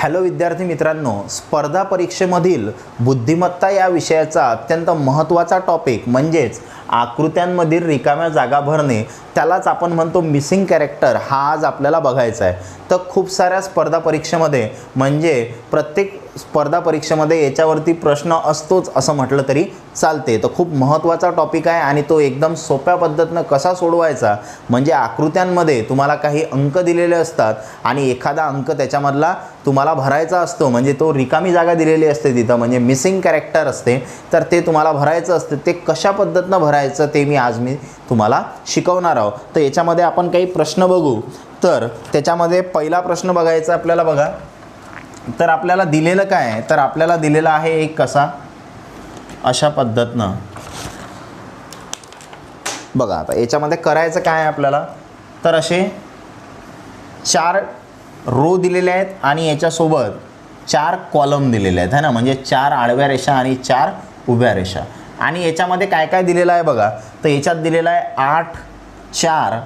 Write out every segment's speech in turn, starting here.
Hello विद्यार्थी मित्रांनो, स्पर्धा परीक्षेमधील बुद्धिमत्ता या विषयाचा अत्यंत महत्त्वाचा टॉपिक म्हणजेच आकृत्यांमधील रिकाम्या जागा भरणे, त्यालाच आपण म्हणतो मिसिंग कॅरेक्टर, हा आज आपल्याला बघायचा आहे। तर खूप साऱ्या स्पर्धा परीक्षेमध्ये म्हणजे प्रत्येक स्पर्धा परीक्षेमध्ये याच्यावरती प्रश्न असतोच असं म्हटलं तरी चालते। तर खूप महत्त्वाचा टॉपिक आहे आणि तो एकदम सोप्या पद्धतीने कसा सोडवायचा, म्हणजे आकृत्यांमध्ये तुम्हाला काही अंक दिलेले असतात आणि एखादा अंक त्याच्यामधला तुम्हाला भरायचा असतो, म्हणजे तो रिकामी जागा दिलेली असते तिथं, म्हणजे मिसिंग कॅरेक्टर असते, तर ते तुम्हाला भरायचं असते। ते कशा पद्धतीने भरायचं ते मी तुम्हाला शिकवणार आहोत। तर याच्यामध्ये आपण काही प्रश्न बघू। तर त्याच्यामध्ये पहिला प्रश्न बघायचा आपल्याला, बघा तर आपल्याला दिलेलं काय आहे, तर आपल्याला दिलेला आहे एक कसा अशा पद्धतीनं बघा। आता याच्यामध्ये करायचं काय आहे आपल्याला, तर असे 4 रो दिलेले आहेत आणि याच्यासोबत 4 कॉलम दिलेले आहेत है ना, म्हणजे 4 आडव्या रेषा आणि 4 उभ्या रेषा। आणि याच्यामध्ये काय काय दिलेलं आहे बघा, तर याच्यात दिलेलं आहे 8 4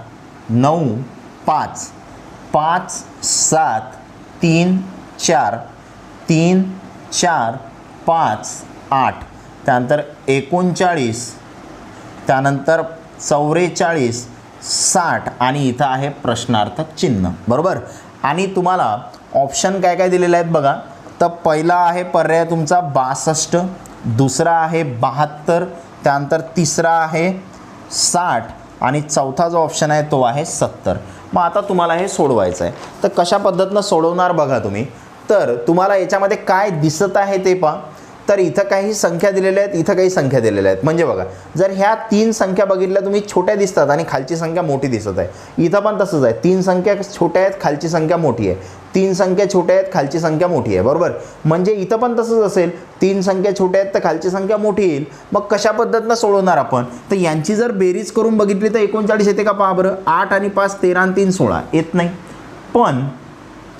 9 5 5 7 3 4 3 4 5 8, त्यानंतर 39, त्यानंतर 44 60 आणि इथं आहे प्रश्नार्थक चिन्ह, बरोबर। आणि तुम्हाला ऑप्शन काय काय दिलेले आहेत बघा, तर पहिला आहे पर्याय तुमचा 62, दुसरा आहे 72, त्यानंतर तिसरा आहे 60 आणि चौथा जो ऑप्शन आहे तो आहे 70। मग आता तुम्हाला हे सोडवायचं आहे, तर कशा पद्धतीनं सोडवणार बघा तुम्ही। तर तुम्हाला याच्यामध्ये काय दिसत आहे ते पहा, तर इथं काही संख्या दिलेल्या आहेत, इथं काही संख्या दिलेल्या आहेत, म्हणजे बघा जर ह्या 3 संख्या बघितल्या तुम्ही छोट्या दिसतात आणि खालची संख्या मोठी दिसत आहे। इथं पण तसंच आहे, 3 संख्या छोट्या आहेत, खालची संख्या मोठी आहे, 3 संख्या छोट्या आहेत, खालची संख्या मोठी आहे, बरोबर। म्हणजे इथं पण तसंच असेल, 3 संख्या छोट्या आहेत तर खालची संख्या मोठी येईल। मग कशा पद्धतीनं सोडवणार आपण, तर यांची जर बेरीज करून बघितली तर 39 येते का पहा बरं। 8 आणि 5 13 आणि 3 16 येत नाही। पण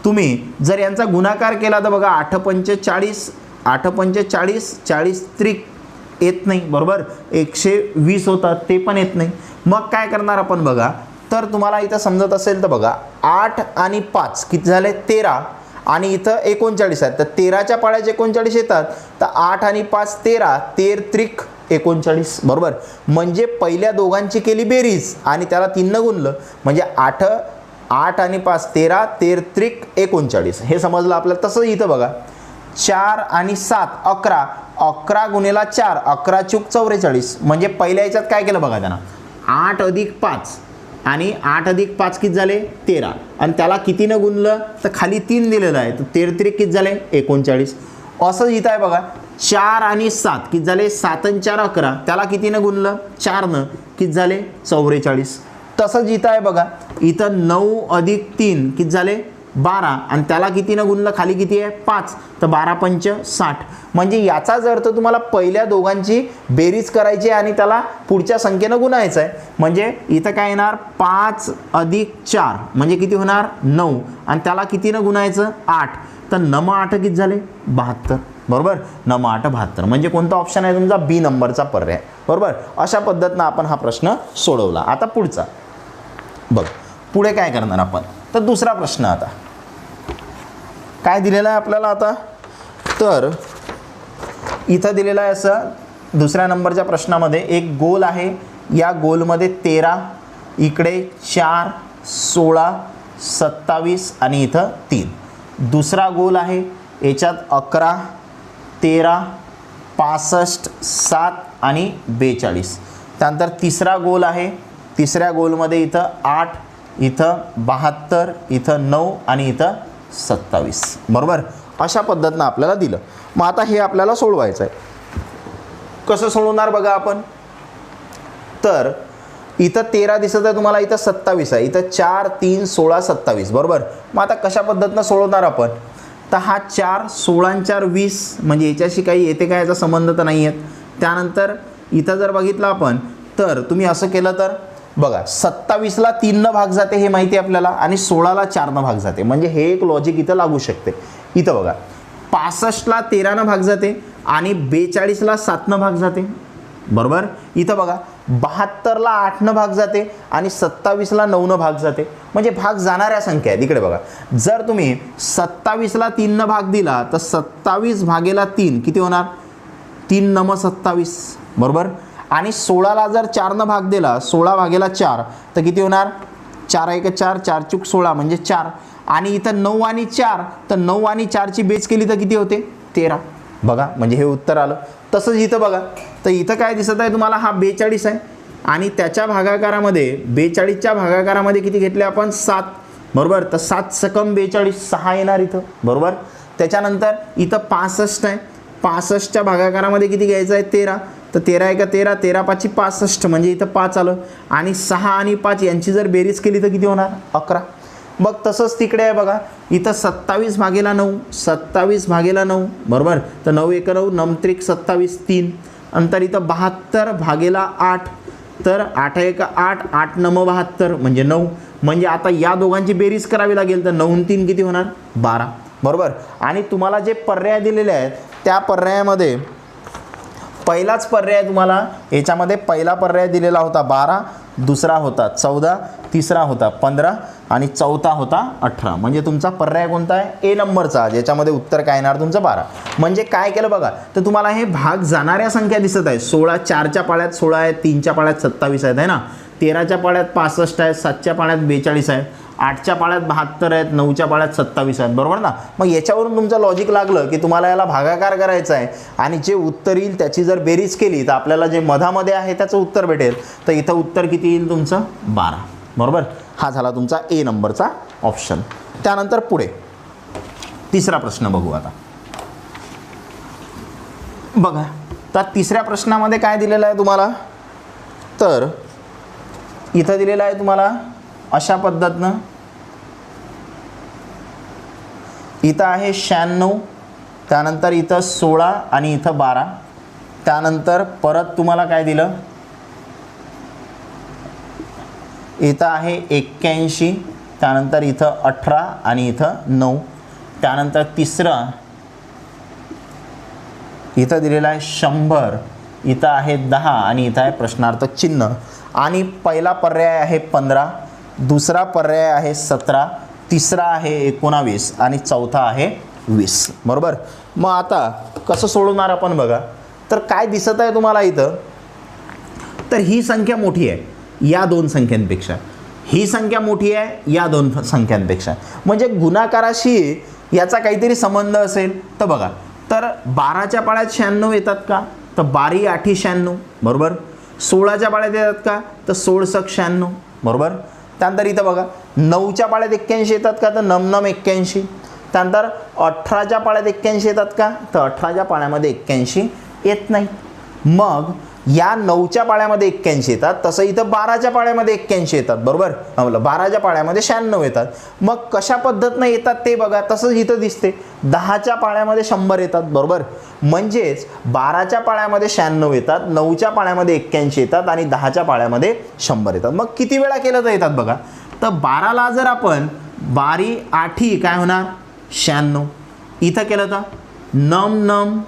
तुम्ही जर यांचा गुणाकार केला तर बघा 8 पंचे 40, 8 पंचे 40, 40 त्रिक येत नाही, बरोबर। 120 होतात, ते पण येत नाही। मग काय करणार आपण बघा, तर तुम्हाला इथं समजत असेल तर बघा 8 आणि 5 किती झाले 13 आणि इथं 39 आहेत, तर 13च्या पाड्याचे 39 येतात, तर 8 आणि 5 13, 13 त्रिक 39, बरोबर। म्हणजे पहिल्या दोघांची केली बेरीज आणि त्याला 3 न गुणलं, म्हणजे 8 आणि 5 13, 13 त्रिक 39 हे समजलं आपल्याला। तसं इथं बघा 4 आणि 7 11, 11 गुणिला 4 11 चूक 44, म्हणजे पहिल्या याच्यात काय केलं बघा त्यांना 8 अधिक 5 आणि 8 अधिक 5 किती झाले 13 आणि त्याला कितीनं गुणलं तर खाली 3 दिलेलं आहे, तर 13 त्रिक किती झाले 39। असं इथं आहे बघा 4 आणि 7 किती झाले 7 आणि 4 11, त्याला कितीनं गुणलं 4नं किती झाले 44। तसंच इथं आहे बघा, इथं 9 अधिक 3 किती झाले 12 आणि त्याला कितीनं गुणलं खाली किती आहे 5, तर 12 पंच 60। म्हणजे याचाच अर्थ तुम्हाला पहिल्या दोघांची बेरीज करायची आणि त्याला पुढच्या संख्येनं गुणायचं आहे। म्हणजे इथं काय येणार 5 अधिक 4 म्हणजे किती होणार 9 आणि त्याला कितीनं गुणायचं 8, तर 9 8 किती झाले 72, बरोबर। 9 8 72 म्हणजे कोणता ऑप्शन आहे तुमचा बी नंबरचा पर्याय, बरोबर। अशा पद्धतीनं आपण हा प्रश्न सोडवला। आता पुढचा बघ, पुढे काय करणार आपण, तर दुसरा प्रश्न आता काय दिलेला आहे आपल्याला आता, तर इथं दिलेला आहे असं दुसऱ्या नंबरच्या प्रश्नामध्ये एक गोल आहे, या गोलमध्ये 13, इकडे 4 16 27 आणि इथं 3। दुसरा गोल आहे याच्यात 11 13 65 7 आणि 42। त्यानंतर तिसरा गोल आहे, तिसऱ्या गोलमध्ये इथं 8, इथं 72, इथं 9 आणि इथं 27, बरोबर। अशा पद्धतीनं आपल्याला दिलं। मग आता हे आपल्याला सोडवायचं आहे, कसं सोडवणार बघा आपण, तर इथं 13 दिसत आहे तुम्हाला, इथं 27 आहे, इथं 4 3 16 27, बरोबर। मग आता कशा पद्धतीनं सोडवणार आपण, तर हा 4 16 आणि 4 20 म्हणजे याच्याशी काही येते काय याचा संबंध तर नाही आहेत। त्यानंतर इथं जर बघितलं आपण तर तुम्ही असं केलं तर बघा 27ला 3 भाग जाते हे माहिती आहे आपल्याला आणि 16ला 4 भाग जाते, म्हणजे हे एक लॉजिक इथं लागू शकते। इथं बघा 65ला 13 भाग जाते आणि 42ला 7 भाग जाते, बरोबर। इथं बघा 72ला 8 भाग जाते आणि 27ला 9 भाग जाते, म्हणजे भाग जाणाऱ्या संख्या आहेत. इकडे बघा, जर तुम्ही 27ला 3 भाग दिला तर 27 भागेला 3 किती होणार, 3 9 27, बरोबर. आणि 16ला जर 4 भाग दिला, 16 भागेला 4 तर किती होणार, 4 1 4, 4 चूक 16 म्हणजे 4. आणि इथं 9 आणि 4, तर 9 आणि 4ची बेच केली तर किती होते, 13. बघा, म्हणजे हे उत्तर आलं. तसंच इथं बघा, तर इथं काय दिसत आहे तुम्हाला, हा 42 आहे आणि त्याच्या भागाकारामध्ये 42च्या भागाकारामध्ये किती घेतले आपण, 7, बरोबर. तर 7 सकम 42, 6 येणार इथं, बरोबर. त्याच्यानंतर इथं 65 आहे, 65च्या भागाकारामध्ये किती घ्यायचं आहे, 13. तर 13 1 13, 13 5 65, म्हणजे इथं 5 आलं. आणि 6 आणि 5 यांची जर बेरीज केली तर किती होणार, 11. मग तसंच तिकडे आहे बघा, इथं 27 भागेला 9, 27 भागेला 9, बरोबर. तर 9 1 9, 9 त्रिक 27, 3. नंतर इथं 72 भागेला 8, तर 8 1 8, 8 9 72 म्हणजे 9. म्हणजे आता या दोघांची बेरीज करावी लागेल, तर 9 3 किती होणार, 12, बरोबर. आणि तुम्हाला जे पर्याय दिलेले आहेत त्या पर्यायामध्ये पहिलाच पर्याय तुम्हाला याच्यामध्ये पहिला पर्याय दिलेला होता 12, दुसरा होता 14, तिसरा होता 15 आणि चौथा होता 18. म्हणजे तुमचा पर्याय कोणता आहे, ए नंबरचा, ज्याच्यामध्ये उत्तर काय येणार तुमचं 12. म्हणजे काय केलं बघा, तर तुम्हाला हे भाग जाणाऱ्या संख्या दिसत आहे. 16, 4च्या पाळ्यात 16 आहेत, 3च्या पाळ्यात 27 आहेत, है ना. 13च्या पाळ्यात 65 आहेत, 7च्या पाळ्यात 42 आहेत, 8च्या पाळ्यात 72 आहेत, 9च्या पाळ्यात 27 आहेत, बरोबर ना. मग याच्यावरून तुमचं लॉजिक लागलं की तुम्हाला याला भागाकार करायचा आहे आणि जे उत्तर येईल त्याची जर बेरीज केली तर आपल्याला जे मधामध्ये आहे त्याचं उत्तर भेटेल. तर इथं उत्तर किती येईल तुमचं, 12, बरोबर. हा झाला तुमचा ए नंबरचा ऑप्शन. त्यानंतर पुढे तिसरा प्रश्न बघू आता. बघा, तर तिसऱ्या प्रश्नामध्ये काय दिलेलं आहे तुम्हाला, तर इथं दिलेलं आहे तुम्हाला अशा पद्धतीनं, इथं आहे 96, त्यानंतर इथं 16 आणि इथं 12. त्यानंतर परत तुम्हाला काय दिलं, इथं आहे 81, त्यानंतर इथं 18 आणि इथं 9. त्यानंतर तिसरं इथं दिलेलं आहे 100, इथं आहे 10 आणि इथं आहे प्रश्नार्थक चिन्ह. आणि पहिला पर्याय आहे 15, दुसरा पर्याय आहे 17, तिसरा आहे 19 आणि चौथा आहे 20, बरोबर. मग आता कसं सोडवणार आपण बघा, तर काय दिसत आहे तुम्हाला इथं, तर ही संख्या मोठी आहे या दोन संख्यांपेक्षा, ही संख्या मोठी आहे या दोन संख्यांपेक्षा, म्हणजे गुणाकाराशी याचा काहीतरी संबंध असेल. तर बघा, तर 12च्या पाळ्यात 96 येतात का, तर 12 8 96, बरोबर. 16च्या पाळ्यात येतात का, तर 16 96, बरोबर. त्यानंतर इथं बघा 9च्या पाळ्यात 81 येतात का, तर 9 9 81. त्यानंतर 18च्या पाळ्यात 81 येतात का, तर 18च्या पाळ्यामध्ये 81 येत नाही. मग या 9च्या पाळ्यामध्ये 81 येतात, तसं इथं 12च्या पाळ्यामध्ये 81 येतात, बरोबर. 12च्या पाळ्यामध्ये 96 येतात. मग कशा पद्धतीनं येतात ते बघा, तसंच इथं दिसते 10च्या पाळ्यामध्ये 100 येतात, बरोबर. म्हणजेच 12च्या पाळ्यामध्ये 96 येतात, 9च्या पाळ्यामध्ये 81 येतात आणि 10च्या पाळ्यामध्ये 100 येतात. मग किती वेळा केलं तर येतात बघा, तर 12ला जर आपण 12 8 काय होणार 96, इथं केलं तर 9 9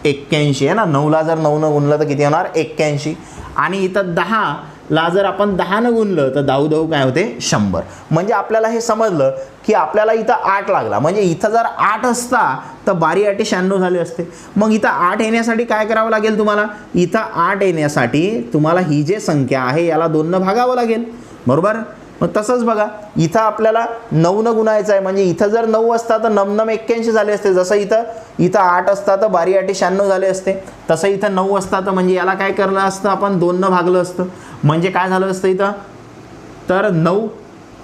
81 आहे ना. 9ला जर 9 गुणलं तर किती होणार 81. आणि इथं 10ला जर आपण 10 गुणलं तर 10 10 काय होते 100. म्हणजे आपल्याला हे समजलं की आपल्याला इथं 8 लागला, म्हणजे इथं जर 8 असता तर 12 8 96 झाले असते. मग इथं 8 येण्यासाठी काय करावं लागेल तुम्हाला, इथं 8 येण्यासाठी तुम्हाला ही जी संख्या आहे याला 2 ने भागावं लागेल, बरोबर. मग तसंच बघा, इथं आपल्याला 9 ने गुणायचं आहे, म्हणजे इथं जर 9 असता तर 9 9 81 झाले असते. जसं इथं 8 असता तर 12 8 96 झाले असते. तसं इथं 9 असता तर म्हणजे याला काय करलं असतं आपण 2 ने भागलं असतं. म्हणजे काय झालं असतं इथं, तर 9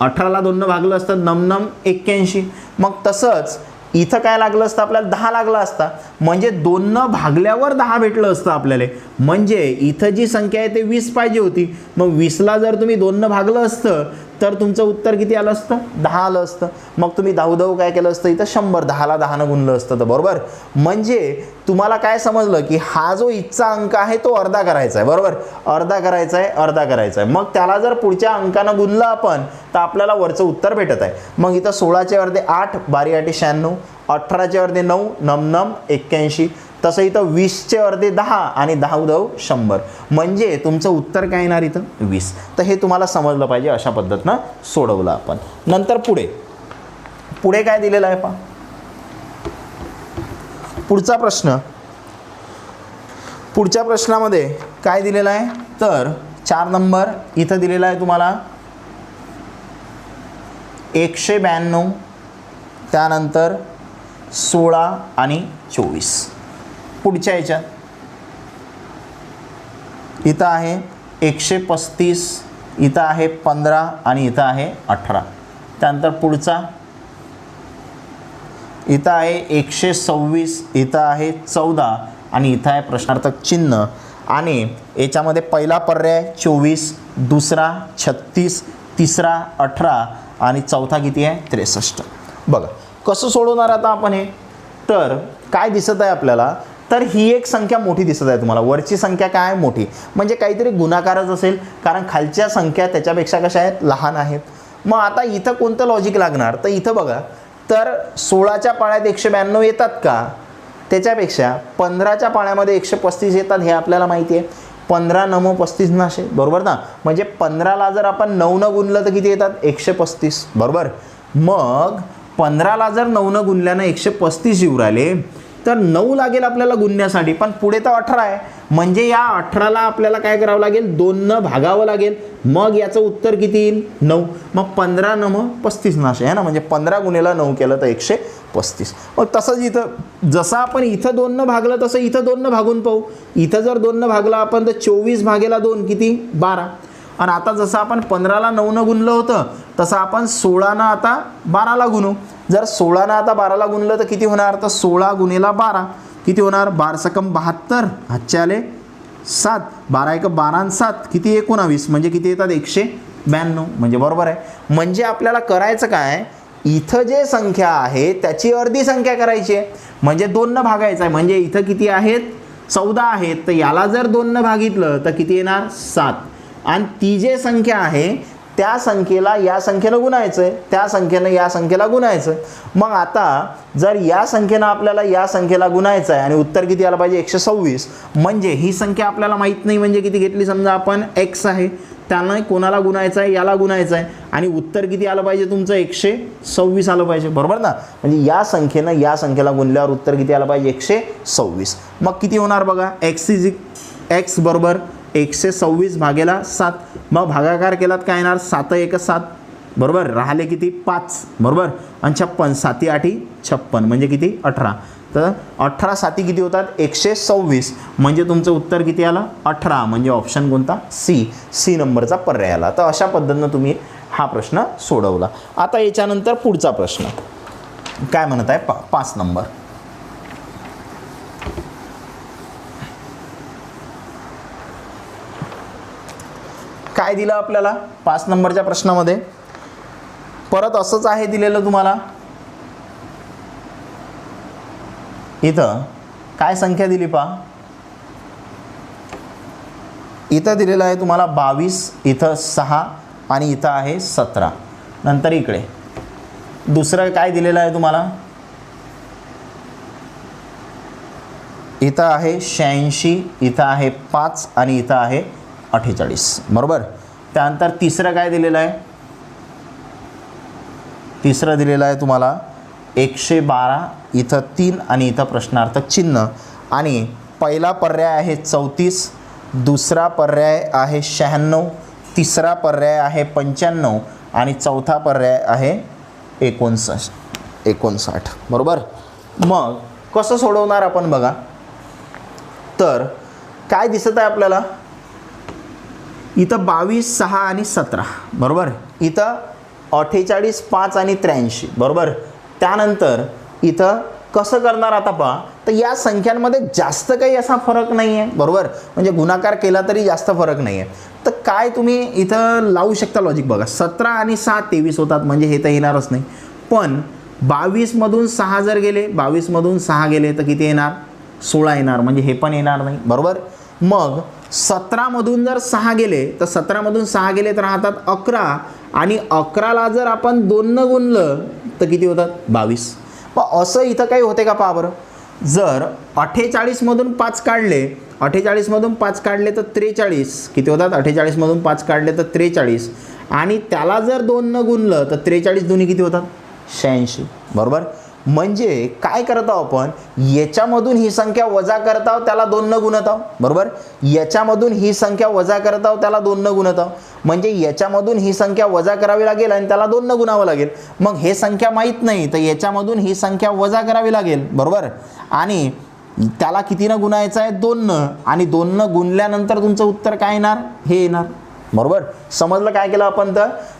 18ला 2 ने भागलं असतं, 9 9 81. मग तसंच इथं काय लागलं असतं आपल्याला 10 लागला असता, म्हणजे 2 ने भागल्यावर 10 भेटलं असतं आपल्याला. म्हणजे इथं जी संख्या आहे ते 20 पाहिजे होती. मग 20ला जर तुम्ही 2 ने भागलं असतं तर तुमचं उत्तर किती आलं असतं 10 आलं असतं. मग तुम्ही 10 10 काय केलं असतं इथं 100, 10ला 10 ने गुणलं असतं तर, बरोबर. म्हणजे तुम्हाला काय समजलं की हा जो इथचा अंक आहे तो अर्धा करायचा आहे, बरोबर. अर्धा करायचा आहे, अर्धा करायचा आहे. मग त्याला जर पुढच्या अंकानं गुणलं आपण तर आपल्याला वरचं उत्तर भेटत आहे. मग इथं 16चे अर्धे 8, 12 8 96, 18चे अर्धे 9, 9 9 81. तसं इथं 20चे अर्धे 10 आणि 10 100 म्हणजे तुमचं उत्तर काय येणार इथं 20. तर हे तुम्हाला समजलं पाहिजे, अशा पद्धतीनं सोडवलं आपण. नंतर पुढे काय दिलेलं आहे पहा. पुढच्या प्रश्नामध्ये काय दिलेलं आहे तर 4 नंबर इथं दिलेला आहे तुम्हाला 192, त्यानंतर 16 आणि 24. पुढच्या ह्याच्यात इथं आहे 135, इथं आहे 15 आणि इथं आहे 18. त्यानंतर पुढचा इथं आहे 126, इथं आहे 14 आणि इथं आहे प्रश्नार्थक चिन्ह. आणि याच्यामध्ये पहिला पर्याय 24, दुसरा 36, तिसरा 18 आणि चौथा किती आहे 63. बघा कसं सोडवणार आता आपण हे. तर काय दिसत आहे आपल्याला तर ही एक संख्या मोठी दिसत आहे तुम्हाला. वरची संख्या काय आहे मोठी म्हणजे काहीतरी गुणाकारच असेल, कारण खालच्या संख्या त्याच्यापेक्षा कशा आहेत लहान आहेत. मग आता इथं कोणतं लॉजिक लागणार तर इथं बघा तर 16च्या पाळ्यात 192 येतात का, त्याच्यापेक्षा 15च्या पाळ्यामध्ये 135 येतात हे आपल्याला माहिती आहे. 15 9 35 नाशे, बरोबर ना. म्हणजे 15ला जर आपण 9 न गुणलं तर किती येतात 135, बरोबर. मग 15ला जर 9 न गुणल्यानं 135 येऊ राहिले तर 9 लागेल आपल्याला गुणण्यासाठी, पण पुढे तर 18 आहे. म्हणजे या 18ला आपल्याला काय करावं लागेल 2 न भागावं लागेल. मग याचं उत्तर किती येईल 9. मग 15 9 35 नाशे आहे ना, म्हणजे 15 गुणेला 9 केलं तर 135. मग तसंच इथं जसं आपण इथं 2 न भागलं तसं इथं 2 न भागून पाहू. इथं जर 2 न भागलं आपण तर 24 भागेला 2 किती 12. आणि आता जसं आपण 15ला 9 न गुणलं होतं तसं आपण 16 आता 12ला गुणू. जर 16 आता 12ला गुणलं तर किती होणार तर 16 गुणेला 12 किती होणार 12 सकम 72, हातचे आले 7, 12 1 12 आणि 7 किती 19, म्हणजे किती येतात 192. म्हणजे बरोबर आहे. म्हणजे आपल्याला करायचं काय इथं जे संख्या आहे त्याची अर्धी संख्या करायची आहे, म्हणजे 2 न भागायचं आहे. म्हणजे इथं किती आहेत 14 आहेत, तर याला जर 2 न भागितलं तर किती येणार 7. आणि ती जे संख्या आहे त्या संख्येला या संख्येनं गुणायचं आहे, त्या संख्येनं या संख्येला गुणायचं आहे. मग आता जर या संख्येनं आपल्याला या संख्येला गुणायचं आहे आणि उत्तर किती आलं पाहिजे 126. म्हणजे ही संख्या आपल्याला माहीत नाही, म्हणजे किती घेतली समजा आपण x आहे, त्याला कोणाला गुणायचं आहे याला गुणायचं आहे आणि उत्तर किती आलं पाहिजे तुमचं 126 आलं पाहिजे, बरोबर ना. म्हणजे या संख्येनं या संख्येला गुणल्यावर उत्तर किती आलं पाहिजे 126. मग किती होणार बघा x बरोबर 126 भागेला 7. मग भागाकार केलात काय येणार 7 1 7, बरोबर. राहिले किती 5, बरोबर. आणि 56 7 8 56 म्हणजे किती 18. तर 18 7 किती होतात 126. म्हणजे तुमचं उत्तर किती आलं 18. म्हणजे ऑप्शन कोणता सी नंबरचा पर्याय आला. तर अशा पद्धतीनं तुम्ही हा प्रश्न सोडवला. आता याच्यानंतर पुढचा प्रश्न काय म्हणत आहे 5 नंबर. काय दिलं आपल्याला 5 नंबरच्या प्रश्नामध्ये परत असंच आहे दिलेलं तुम्हाला. इथं काय संख्या दिली पहा. इथं दिलेलं आहे तुम्हाला 22, इथं 6 आणि इथं आहे 17. नंतर इकडे दुसरं काय दिलेलं आहे तुम्हाला, इथं आहे 86, इथं आहे 5 आणि इथं आहे 48, बरोबर. त्यानंतर तिसरं काय दिलेलं आहे, तिसरं दिलेलं आहे तुम्हाला 112, इथं 3 आणि इथं प्रश्नार्थक चिन्ह. आणि पहिला पर्याय आहे 34, दुसरा पर्याय आहे 96, तिसरा पर्याय आहे 95 आणि चौथा पर्याय आहे 59, बरोबर. मग कसं सोडवणार आपण बघा. तर काय दिसत आहे आपल्याला इथं 22 6 आणि 17, बरोबर. इथं 48 5 आणि 83, बरोबर. त्यानंतर इथं कसं करणार आता पहा. तर या संख्यांमध्ये जास्त काही असा फरक नाही आहे, बरोबर. म्हणजे गुणाकार केला तरी जास्त फरक नाही आहे. तर काय तुम्ही इथं लावू शकता लॉजिक बघा. 17 आणि 6 23 होतात, म्हणजे हे तर येणारच नाही. पण 22मधून 6 जर गेले, 22मधून 6 गेले तर किती येणार 16 येणार, म्हणजे हे पण येणार नाही, बरोबर. मग 17मधून जर 6 गेले तर 17मधून 6 गेले तर राहतात 11 आणि 11ला जर आपण 2 न गुणलं तर किती होतात 22. मग असं इथं काही होते का पहा बरं. जर 48 मधून 5 काढले, 48 मधून 5 काढले तर 43 किती होतात, 48 मधून 5 काढले तर 43 आणि त्याला जर 2 न गुणलं तर 43 दोन्ही किती होतात 86, बरोबर. म्हणजे काय करत आहोत आपण, याच्यामधून ही संख्या वजा करत आहोत त्याला 2 न गुणत आहोत, बरोबर. याच्यामधून ही संख्या वजा करत आहोत त्याला 2 न गुणत आहोत, म्हणजे याच्यामधून ही संख्या वजा करावी लागेल आणि त्याला 2 न गुणावं लागेल. मग हे संख्या माहीत नाही तर याच्यामधून ही संख्या वजा करावी लागेल, बरोबर. आणि त्याला कितीनं गुणायचं आहे 2 न, आणि 2 न गुणल्यानंतर तुमचं उत्तर काय येणार हे येणार, बरोबर. समजलं काय केलं आपण,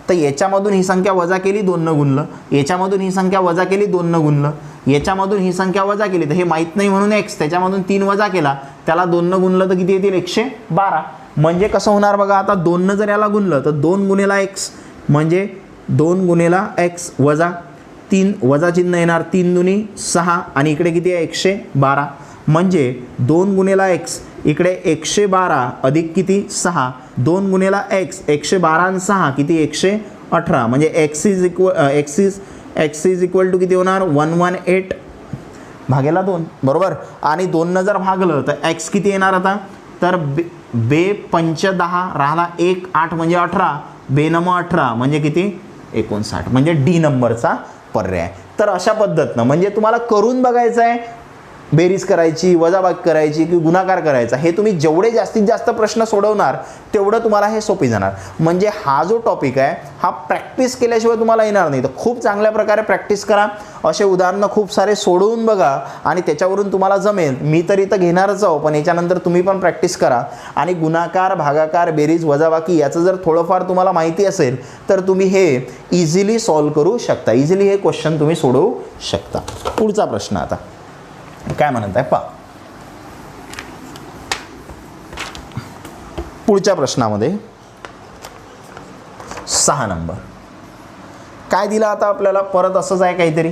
तर याच्यामधून ही संख्या वजा केली 2 न गुणलं, याच्यामधून ही संख्या वजा केली 2 न गुणलं, याच्यामधून ही संख्या वजा केली तर हे माहीत नाही म्हणून x, त्याच्यामधून 3 वजा केला त्याला 2 न गुणलं तर किती येतील 112. म्हणजे कसं होणार बघा, आता 2 न जर याला गुणलं तर 2 गुणेला x म्हणजे 2 गुणेला x वजा 3 वजा चिन्ह येणार, 3 दुनी 6 आणि इकडे किती आहे 112. म्हणजे 2 गुणेला x इकडे 112 अधिक किती 6, 2 गुणेला x 112 आणि 6 किती 118. म्हणजे x इज इक्वल टू किती होणार 118 भागेला 2, बरोबर. आणि 2 न जर भागलं तर x किती येणार आता, तर बे 5 10 राहिला 1 8 म्हणजे 18, बे नम 18 म्हणजे किती 59, म्हणजे डी नंबरचा पर्याय. तर अशा पद्धतीनं म्हणजे तुम्हाला करून बघायचं आहे, बेरीज करायची, वजाबाकी करायची की गुणाकार करायचा, हे तुम्ही जेवढे जास्तीत जास्त प्रश्न सोडवणार तेवढं तुम्हाला हे सोपी जाणार. म्हणजे हा जो टॉपिक आहे हा प्रॅक्टिस केल्याशिवाय तुम्हाला येणार नाही. तर खूप चांगल्या प्रकारे प्रॅक्टिस करा, असे उदाहरणं खूप सारे सोडवून बघा आणि त्याच्यावरून तुम्हाला जमेल. मी तर इथं घेणारच आहो, पण याच्यानंतर तुम्ही पण प्रॅक्टिस करा. आणि गुणाकार, भागाकार, बेरीज, वजाबाकी याचं जर थोडंफार तुम्हाला माहिती असेल तर तुम्ही हे इझिली सॉल्व करू शकता, इझिली हे क्वेश्चन तुम्ही सोडवू शकता. पुढचा प्रश्न आता काय म्हणत आहे पहा. पुढच्या प्रश्नामध्ये 6 नंबर काय दिला आता आपल्याला, परत असंच आहे काहीतरी.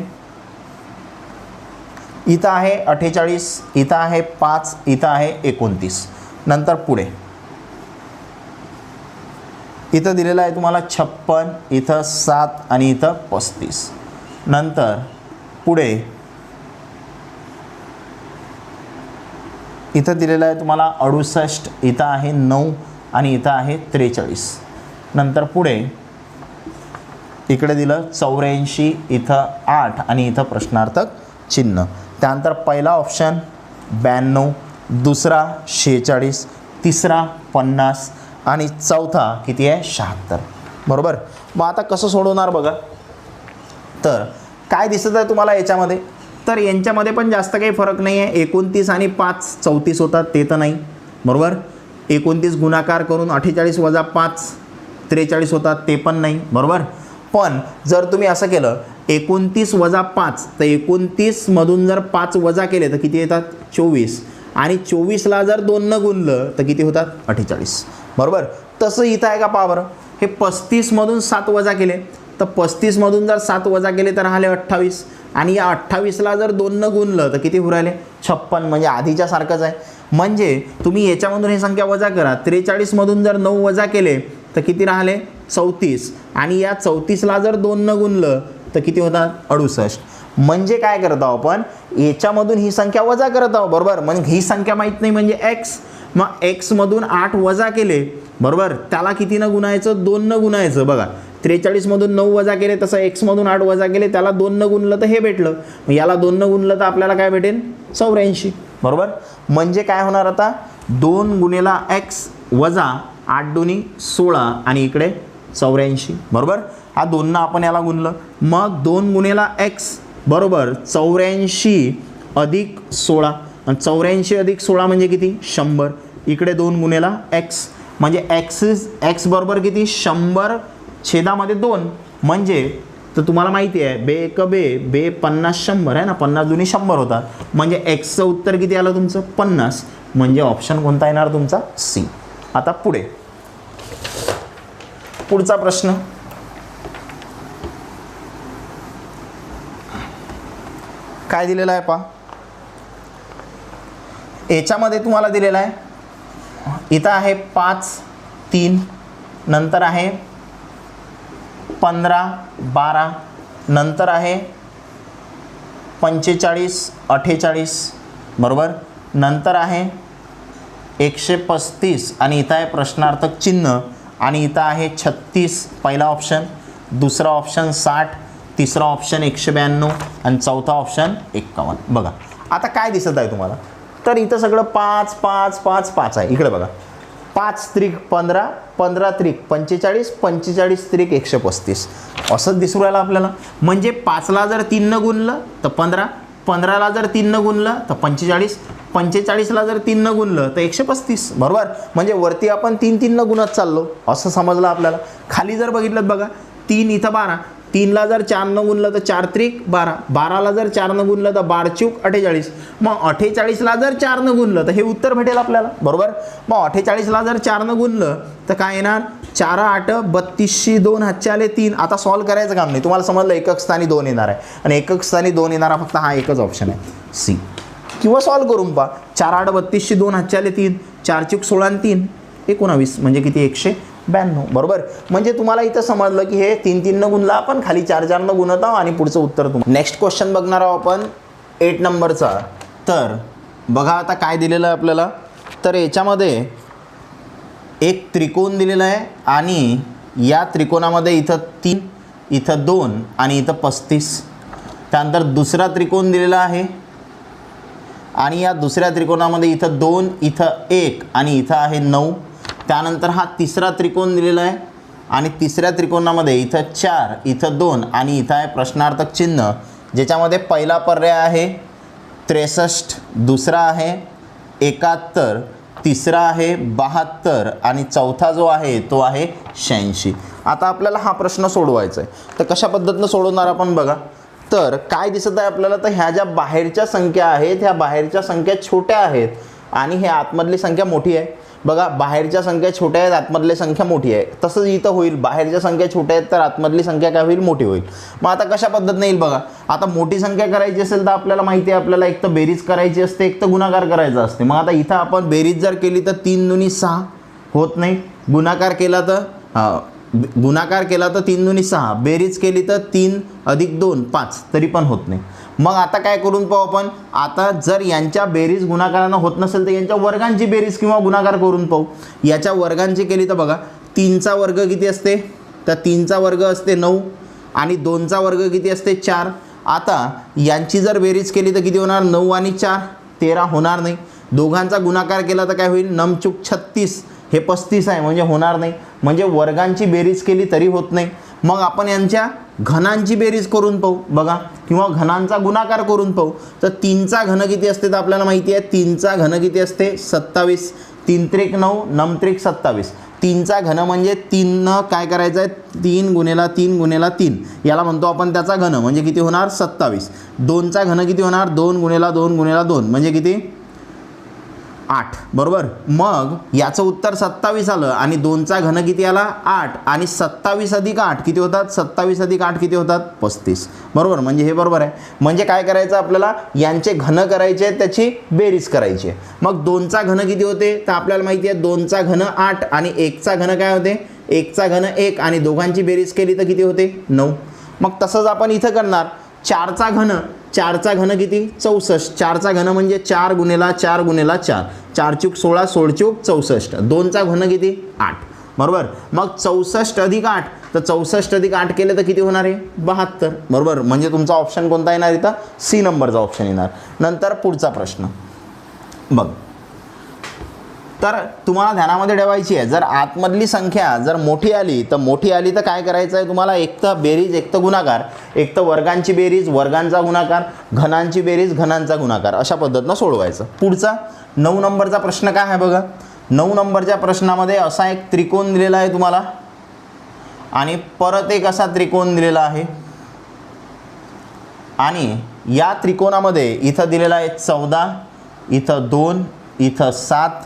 इथं आहे 48, इथं आहे 5, इथं आहे 29. नंतर पुढे इथं दिलेलं आहे तुम्हाला 56, इथं 7 आणि इथं 35. नंतर पुढे इथं दिलेलं आहे तुम्हाला 68, इथं आहे 9 आणि इथं आहे 43. नंतर पुढे इकडे दिलं 84, इथं 8 आणि इथं प्रश्नार्थक चिन्ह. त्यानंतर पहिला ऑप्शन 92, दुसरा 46, तिसरा 50 आणि चौथा किती आहे 76, बरोबर. मग आता कसं सोडवणार बघा. तर काय दिसत आहे तुम्हाला याच्यामध्ये, तर यांच्यामध्ये पण जास्त काही फरक नाही आहे. 29 आणि 5 34 होतात ते तर नाही, बरोबर. 29 गुणाकार करून 48 वजा 5 43 होतात ते पण नाही, बरोबर. पण जर तुम्ही असं केलं 29 वजा 5 तर 29 मधून जर 5 वजा केले तर किती येतात 24 आणि 24ला जर 2 न गुणलं तर किती होतात 48, बरोबर. तसं इथं आहे का पहा बरं. हे 35 मधून 7 वजा केले तर 35 मधून जर 7 वजा केले तर राहिले 28 आणि या 28ला जर 2 न गुणलं तर किती राहिले 56, म्हणजे आधीच्या सारखंच आहे. म्हणजे तुम्ही याच्यामधून ही संख्या वजा करा. 43 मधून जर 9 वजा केले तर किती राहिले 34 आणि या 34ला जर 2 न गुणलं तर किती होतात 68. म्हणजे काय करत आहोत आपण, याच्यामधून ही संख्या वजा करत आहोत, बरोबर. मग ही संख्या माहीत नाही म्हणजे x, मग x मधून 8 वजा केले, बरोबर. त्याला किती न गुणायचं 2 न गुणायचं. बघा 43 मधून 9 वजा केले तसं x मधून 8 वजा केले त्याला 2 न गुणलं तर हे भेटलं. मग याला 2 न गुणलं तर आपल्याला काय भेटेल 84, बरोबर. म्हणजे काय होणार आता 2 गुणेला x वजा 8 दुनी 16 आणि इकडे 84, बरोबर. हा 2 न आपण याला गुणलं, मग 2 गुणेला x बरोबर 84 अधिक 16 आणि 84 अधिक 16 म्हणजे किती 100. इकडे 2 गुणेला x म्हणजे x बरोबर किती 100 छेदामध्ये 2 म्हणजे तर तुम्हाला माहिती आहे बे एक बे 50 100 आहे ना, 50 दुनी 100 होता. म्हणजे एक्सचं उत्तर किती आलं तुमचं 50. म्हणजे ऑप्शन कोणता येणार तुमचा सी. आता पुढचा प्रश्न काय दिलेला आहे पहा. याच्यामध्ये तुम्हाला दिलेला आहे इथं आहे 5 3, नंतर आहे 15 12, नंतर आहे 45 48 बरोबर. नंतर आहे 135 आणि इथं आहे प्रश्नार्थक चिन्ह आणि इथं आहे 36 पहिला ऑप्शन, दुसरा ऑप्शन 60, तिसरा ऑप्शन 192 आणि चौथा ऑप्शन 51. बघा आता काय दिसत आहे तुम्हाला, तर इथं सगळं 5 5 5 5 आहे. इकडे बघा 5 त्रिक 15, 15 त्रिक 45, 45 त्रिक 135 असंच दिसू राहिलं आपल्याला. म्हणजे 5ला जर 3 गुणलं तर 15, 15ला जर 3 गुणलं तर 45, 45ला जर 3 गुणलं तर 135 बरोबर. म्हणजे वरती आपण 3 3 गुणत चाललो असं समजलं आपल्याला. खाली जर बघितलं बघा 3 इथं 12, 3ला जर 4 गुणलं तर 4 त्रिक 12, 12ला जर 4 गुणलं तर 12 चूक 48. मग 48ला जर 4 गुणलं तर हे उत्तर भेटेल आपल्याला बरोबर. मग 48ला जर 4 गुणलं तर काय येणार, 4 8 32, 2 हातचे आले 3. आता सॉल्व करायचं काम नाही, तुम्हाला समजलं एकक स्थानी 2 येणार आहे आणि एकक स्थानी 2 येणारा फक्त हा एकच ऑप्शन आहे सी. किंवा सॉल्व करून पहा, 4 8 32, 2 हातचे आले 3, 4 चूक 16 आणि 3 19 म्हणजे किती 192 बरोबर. म्हणजे तुम्हाला इथं समजलं की हे 3 3 गुणला आपण, खाली 4 4 गुणत आहोत आणि पुढचं उत्तर तुम्हाला. नेक्स्ट क्वेश्चन बघणार आहोत आपण 8 नंबरचा. तर बघा आता काय दिलेलं आहे आपल्याला, तर याच्यामध्ये एक त्रिकोण दिलेला आहे आणि या त्रिकोणामध्ये इथं 3, इथं 2 आणि इथं 35. त्यानंतर दुसरा त्रिकोण दिलेला आहे आणि या दुसऱ्या त्रिकोणामध्ये इथं 2, इथं 1 आणि इथं आहे 9. त्यानंतर हा तिसरा त्रिकोण दिलेला आहे आणि तिसऱ्या त्रिकोणामध्ये इथं 4, इथं 2 आणि इथं आहे प्रश्नार्थक चिन्ह, ज्याच्यामध्ये पहिला पर्याय आहे 63, दुसरा आहे 71, तिसरा आहे 72 आणि चौथा जो आहे तो आहे 86. आता आपल्याला हा प्रश्न सोडवायचा आहे. तर कशा पद्धतीनं सोडवणार आपण बघा. तर काय दिसत आहे आपल्याला, तर ह्या ज्या बाहेरच्या संख्या आहेत ह्या बाहेरच्या संख्या छोट्या आहेत आणि हे आतमधली संख्या मोठी आहे. बघा बाहेरच्या संख्या छोट्या आहेत, आतमधली संख्या मोठी आहे. तसंच इथं होईल, बाहेरच्या संख्या छोट्या आहेत तर आतमधली संख्या काय होईल, मोठी होईल. मग आता कशा पद्धतीने येईल बघा. आता मोठी संख्या करायची असेल तर आपल्याला माहिती आहे, आपल्याला एक तर बेरीज करायची असते, एक तर गुणाकार करायचा असते. मग आता इथं आपण बेरीज जर केली तर 3 दुनी 6 होत नाही, गुणाकार केला तर 3 दुनी 6, बेरीज केली तर 3 अधिक 2 5 तरी पण होत नाही. मग आता काय करून पाहू आपण, आता जर यांच्या बेरीज गुणाकारानं होत नसेल तर यांच्या वर्गांची बेरीज किंवा गुणाकार करून पाहू. याच्या वर्गांची केली तर बघा 3चा वर्ग किती असते, तर 3चा वर्ग असते 9 आणि 2चा वर्ग किती असते 4. आता यांची जर बेरीज केली तर किती होणार, 9 आणि 4 13 होणार नाही. दोघांचा गुणाकार केला तर काय होईल, 9 चूक 36 हे 35 आहे म्हणजे होणार नाही. म्हणजे वर्गांची बेरीज केली तरी होत नाही. मग आपण यांच्या घनांची बेरीज करून पाहू बघा, किंवा घनांचा गुणाकार करून पाहू. तर 3चा घन किती असते तर आपल्याला माहिती आहे, 3चा घन किती असते 27, 3 त्रिक 9, 9 त्रिक 27. 3चा घन म्हणजे 3 काय करायचं आहे, 3 गुणेला 3 गुणेला 3 याला म्हणतो आपण त्याचा घन, म्हणजे किती होणार 27. 2चा घन किती होणार, 2 गुणेला 2 गुणेला 2 म्हणजे किती 8 बरोबर. मग याचं उत्तर 27 आलं आणि 2चा घन किती आला 8 आणि 27 अधिक 8 किती होतात, 27 अधिक 8 किती होतात 35 बरोबर. म्हणजे हे बरोबर आहे. म्हणजे काय करायचं आपल्याला, यांचे घन करायचे आहेत, त्याची बेरीज करायची आहे. मग 2चा घन किती होते तर आपल्याला माहिती आहे 2चा घन 8 आणि 1चा घन काय होते, 1चा घन 1 आणि दोघांची बेरीज केली तर किती होते 9. मग तसंच आपण इथं करणार, 4चा घन, 4चा घन किती 64, 4चा घन म्हणजे 4 गुणेला 4 गुणेला 4, 4 चूक 16 16 चूक 64. 2चा घन किती 8 बरोबर. मग 64 अधिक 8, तर 64 अधिक 8 केले तर किती होणार आहे 72 बरोबर. म्हणजे तुमचा ऑप्शन कोणता येणार इथं, सी नंबरचा ऑप्शन येणार. नंतर पुढचा प्रश्न बघ. तर तुम्हाला ध्यानामध्ये ठेवायची आहे, जर आतमधली संख्या जर मोठी आली तर काय करायचं आहे तुम्हाला, एक तर बेरीज एक तर गुणाकार, एक तर वर्गांची बेरीज वर्गांचा गुणाकार, घनांची बेरीज घनांचा गुणाकार, अशा पद्धतीनं सोडवायचं. पुढचा 9 नंबरचा प्रश्न काय आहे बघा. 9 नंबरच्या प्रश्नामध्ये असा एक त्रिकोण दिलेला आहे तुम्हाला आणि परत एक असा त्रिकोण दिलेला आहे आणि या त्रिकोणामध्ये इथं दिलेला आहे 14, इथं 2, इथं 7,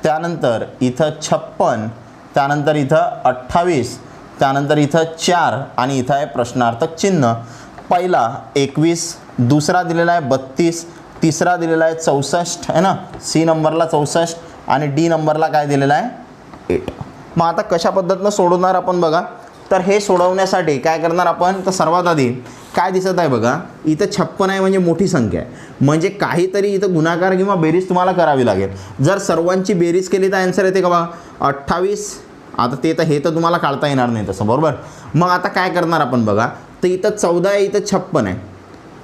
त्यानंतर इथं 56, त्यानंतर इथं 28, त्यानंतर इथं 4 आणि इथं आहे प्रश्नार्थक चिन्ह. पहिला 21, दुसरा दिलेला आहे 32, तिसरा दिलेला आहे 64 आहे ना, सी नंबरला 64 आणि डी नंबरला काय दिलेला आहे 8. मग आता कशा पद्धतीनं सोडवणार आपण बघा. तर हे सोडवण्यासाठी काय करणार आपण, तर सर्वात आधी काय दिसत आहे बघा, इथं 56 आहे म्हणजे मोठी संख्या आहे, म्हणजे काहीतरी इथं गुणाकार किंवा बेरीज तुम्हाला करावी लागेल. जर सर्वांची बेरीज केली तर आन्सर येते का बघा 28. आता ते तर हे तर तुम्हाला काढता येणार नाही तसं, बरोबर. मग आता काय करणार आपण बघा, तर इथं 14 आहे, इथं 56 आहे.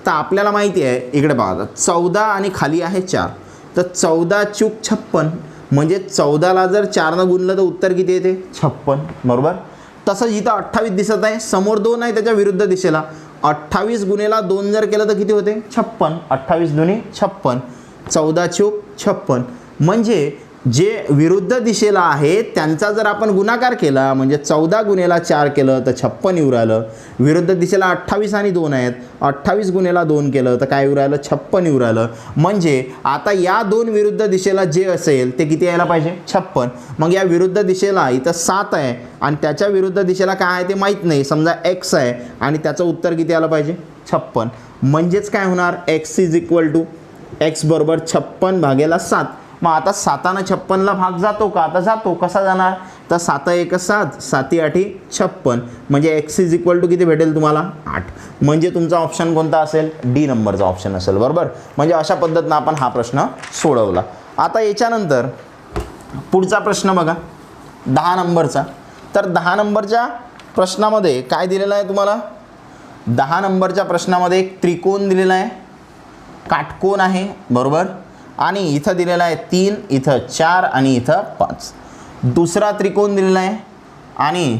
तर आपल्याला माहिती आहे, इकडे बघा 14 आणि खाली आहे 4, तर 14 + 56 म्हणजे 14ला जर 4नं गुणलं तर उत्तर किती येते 56, बरोबर. तसंच इथं 28 दिसत आहे, समोर 2 आहे त्याच्या विरुद्ध दिशेला. 28 गुणेला 2 जर केलं तर किती होते 56. 28 दुनी 56, 14 + 56 म्हणजे जे विरुद्ध दिशेला आहे त्यांचा जर आपण गुणाकार केला म्हणजे 14 गुणेला 4 केलं तर 56 येऊ राहिलं. विरुद्ध दिशेला 28 आणि 2 आहेत, 28 गुणेला 2 केलं तर काय येऊ राहिलं 56 येऊ राहिलं. म्हणजे आता या दोन विरुद्ध दिशेला जे असेल ते किती यायला पाहिजे 56. मग या विरुद्ध दिशेला इथं 7 आहे आणि त्याच्या विरुद्ध दिशेला काय आहे ते माहीत नाही, समजा x आहे आणि त्याचं उत्तर किती आलं पाहिजे 56. म्हणजेच काय होणार x = x बरोबर 56/7. मग आता 7नं 56ला भाग जातो का, आता जातो. कसा जाणार, तर 7 × 1 = 7, 7 × 8 = 56 म्हणजे x = किती भेटेल तुम्हाला 8. म्हणजे तुमचा ऑप्शन कोणता असेल, डी नंबरचा ऑप्शन असेल, बरोबर. म्हणजे अशा पद्धतीनं आपण हा प्रश्न सोडवला. आता याच्यानंतर पुढचा प्रश्न बघा 10 नंबरचा. तर 10 नंबरच्या प्रश्नामध्ये काय दिलेलं आहे तुम्हाला, 10 नंबरच्या प्रश्नामध्ये एक त्रिकोण दिलेला आहे, काटकोन आहे, बरोबर. आणि इथं दिलेला आहे 3, इथं 4 आणि इथं 5. दुसरा त्रिकोण दिलेला आहे आणि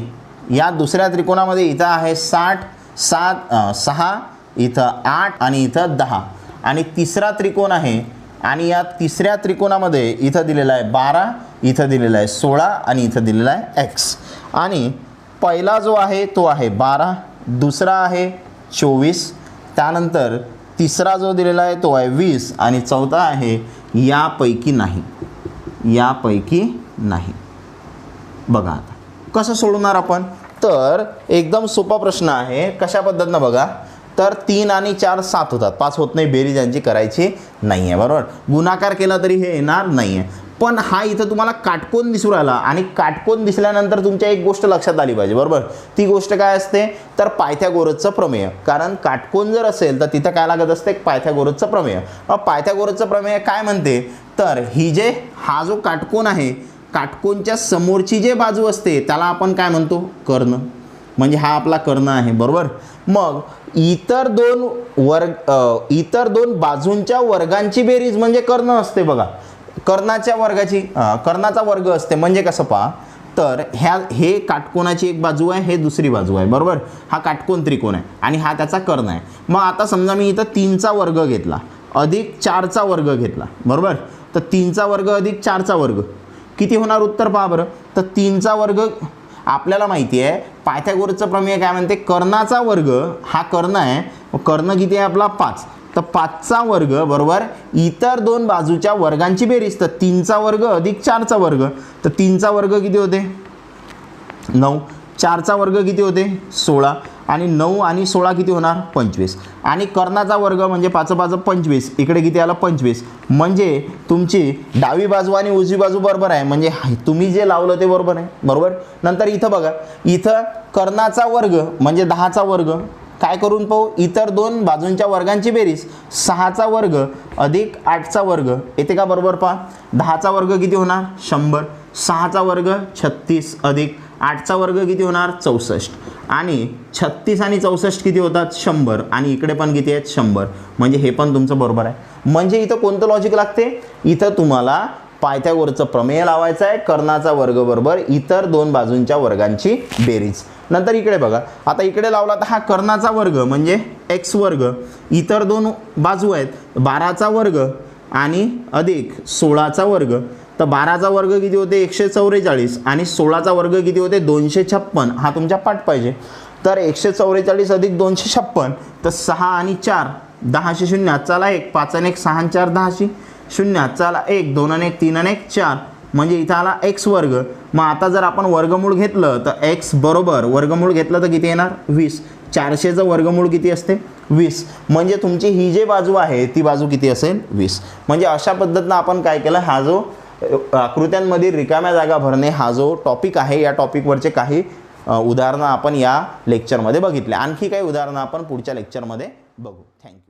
या दुसऱ्या त्रिकोणामध्ये इथं आहे 60, 6, इथं 8 आणि इथं 10. आणि तिसरा त्रिकोण आहे आणि या तिसऱ्या त्रिकोणामध्ये इथं दिलेला आहे 12, इथं दिलेला आहे 16 आणि इथं दिलेला आहे x. आणि पहिला जो आहे तो आहे 12, दुसरा आहे 24, त्यानंतर तिसरा जो दिलेला आहे तो आहे 20 आणि चौथा आहे यापैकी नाही, यापैकी नाही. बघा आता कसं सोडवणार आपण, तर एकदम सोपा प्रश्न आहे. कशा पद्धतीनं बघा, तर 3 आणि 4 7 होतात, 5 होत नाही, बेरीज यांची करायची नाही आहे, बरोबर. गुणाकार केला तरी हे येणार नाही आहे. पण हा इथं तुम्हाला काटकोन दिसू राहिला आणि काटकोन दिसल्यानंतर तुमच्या एक गोष्ट लक्षात आली पाहिजे, बरोबर. ती गोष्ट काय असते, तर पायथागोरसचं प्रमेय. कारण काटकोन जर असेल तर तिथं काय लागत असते, पायथागोरसचं प्रमेय. पायथागोरसचं प्रमेय काय म्हणते, तर हा जो काटकोन आहे, काटकोनच्या समोरची जे बाजू असते त्याला आपण काय म्हणतो, कर्ण. म्हणजे हा आपला कर्ण आहे, बरोबर. मग इतर दोन बाजूंच्या वर्गांची बेरीज म्हणजे कर्ण असते बघा. कर्णाचा वर्ग असते. म्हणजे कसं पहा, तर हे काटकोनाची एक बाजू आहे, हे दुसरी बाजू आहे, बरोबर. हा काटकोन त्रिकोण आहे आणि हा त्याचा कर्ण आहे. मग आता समजा मी इथं 3चा वर्ग घेतला अधिक 4चा वर्ग घेतला, बरोबर. तर 3चा वर्ग अधिक 4चा वर्ग किती होणार, उत्तर पहा बरं. तर 3चा वर्ग आपल्याला माहिती आहे, पायथागोरसचं प्रमेय काय म्हणते, कर्णाचा वर्ग, हा कर्ण आहे, कर्ण किती आहे आपला 5, तर 5चा वर्ग बरोबर इतर दोन बाजूच्या वर्गांची बेरीज. तर 3चा वर्ग अधिक 4चा वर्ग, तर 3चा वर्ग किती होते 9, 4चा वर्ग किती होते 16 आणि 9 आणि 16 किती होणार 25. आणि कर्णाचा वर्ग म्हणजे 5 5 25, इकडे किती आलं 25. म्हणजे तुमची डावी बाजू आणि उजवी बाजू बरोबर आहे, म्हणजे तुम्ही जे लावलं ते बरोबर आहे, बरोबर. नंतर इथं बघा, इथं कर्णाचा वर्ग म्हणजे 10चा वर्ग, काय करून पाहू, इतर दोन बाजूंच्या वर्गांची बेरीज 6चा वर्ग अधिक 8चा वर्ग येते का, बरोबर पहा. 10चा वर्ग किती होणार 100, 6चा वर्ग 36 अधिक 8चा वर्ग किती होणार 64 आणि 36 आणि 64 किती होतात 100 आणि इकडे पण किती आहेत 100. म्हणजे हे पण तुमचं बरोबर आहे. म्हणजे इथं कोणतं लॉजिक लागते, इथं तुम्हाला पायथागोरसचं प्रमेय लावायचं आहे, कर्णाचा वर्ग बरोबर इतर दोन बाजूंच्या वर्गांची बेरीज. नंतर इकडे बघा, आता इकडे लावला तर हा कर्णाचा वर्ग म्हणजे x वर्ग, इतर दोन बाजू आहेत 12चा वर्ग आणि अधिक 16चा वर्ग. तर 12चा वर्ग किती होते 144 आणि 16चा वर्ग किती होते 256. हा तुमच्या पाठ पाहिजे. तर 144 अधिक 256, तर 6 आणि 4 10 0 चला 1, 5 आणि 1 6 आणि 4 10 0 चला 1, 2 आणि 1 3 आणि 1 4, म्हणजे इथं आला x वर्ग. मग आता जर आपण वर्गमूळ घेतलं तर x बरोबर वर्गमूळ घेतलं तर किती येणार 20. 400चं वर्गमूळ किती असते 20. म्हणजे तुमची ही जी बाजू आहे ती बाजू किती असेल 20. म्हणजे अशा पद्धतीनं आपण काय केलं, हा जो आकृत्यांमध्ये रिकाम्या जागा भरणे हा जो टॉपिक आहे, या टॉपिकवरचे काही उदाहरणं आपण या लेक्चरमध्ये बघितले. आणखी काही उदाहरणं आपण पुढच्या लेक्चरमध्ये बघू. थँक्यू.